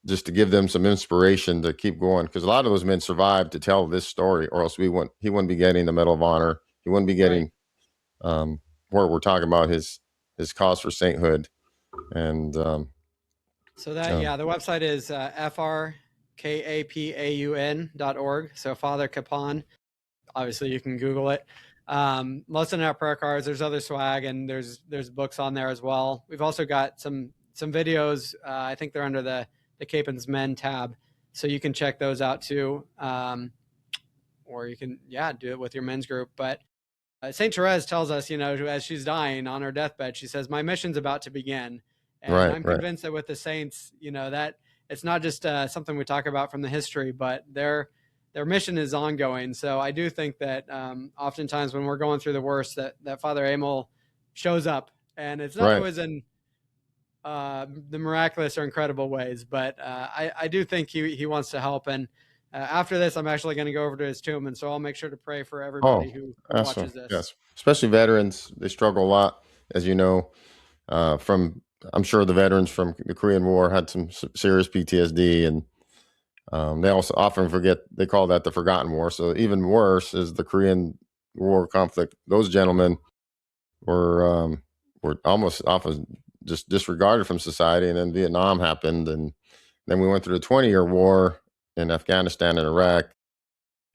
just to give them some inspiration to keep going because a lot of those men survived to tell this story or else he wouldn't be getting the Medal of Honor. He wouldn't be Right. getting where we're talking about his cause for sainthood and So that, um, yeah, the website is frkapaun.org. So Father Kapaun. Obviously you can Google it. Listen to our prayer cards. There's other swag, and there's books on there as well. We've also got some videos. I think they're under the Capen's Men tab, so you can check those out too. Or you can, yeah, do it with your men's group. But Saint Therese tells us, as she's dying on her deathbed, she says, "My mission's about to begin," and right, I'm right, convinced that with the saints, that it's not just something we talk about from the history, but their mission is ongoing. So I do think that oftentimes when we're going through the worst, that Father Emil shows up, and it's not right. always in the miraculous or incredible ways, but I do think he wants to help. And after this, I'm actually going to go over to his tomb, and so I'll make sure to pray for Oh, everybody who awesome. watches this. Yes, especially veterans. They struggle a lot, as you know. From I'm sure the veterans from the Korean War had some serious PTSD, and they also often forget. They call that the Forgotten War. So even worse is the Korean War conflict, those gentlemen were almost often just disregarded from society. And then Vietnam happened, and then we went through the 20-year war in Afghanistan and Iraq,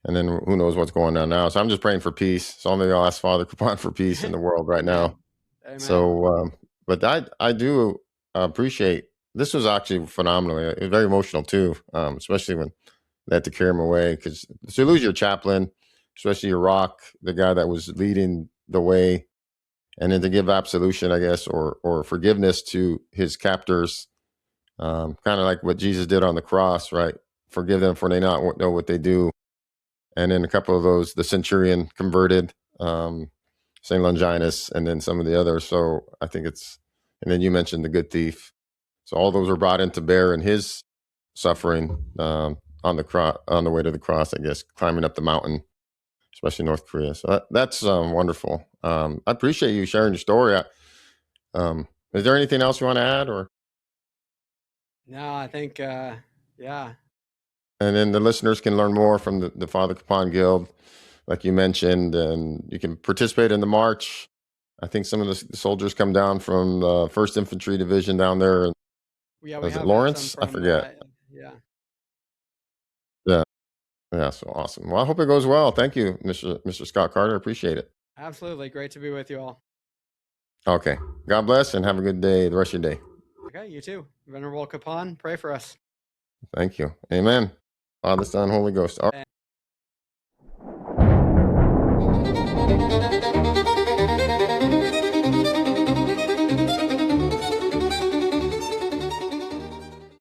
and then who knows what's going on now. So I'm just praying for peace. So maybe I'll ask Father Kapaun for peace in the world right now. Amen. So, but I do appreciate, this was actually phenomenal. It was very emotional too, especially when they had to carry him away, because to lose your chaplain, especially your rock, the guy that was leading the way, and then to give absolution, I guess, or forgiveness to his captors, kind of like what Jesus did on the cross, right? Forgive them, for they not know what they do. And then a couple of those, the centurion converted, St. Longinus, and then some of the others. So I think it's, and then you mentioned the good thief. So all those were brought into bear in his suffering, on the way to the cross, I guess, climbing up the mountain, especially North Korea. So that's wonderful. I appreciate you sharing your story. Is there anything else you want to add, or? No, I think, yeah. And then the listeners can learn more from the Father Capon Guild, like you mentioned, and you can participate in the march. I think some of the soldiers come down from the 1st Infantry Division down there. Yeah, we Is it have Lawrence? some I from, forget. yeah. Yeah. Yeah. So awesome. Well, I hope it goes well. Thank you, Mr. Scott Carter. Appreciate it. Absolutely. Great to be with you all. Okay. God bless and have a good day, the rest of your day. Okay, you too. Venerable Kapaun, pray for us. Thank you. Amen. Father, Son, Holy Ghost. All right.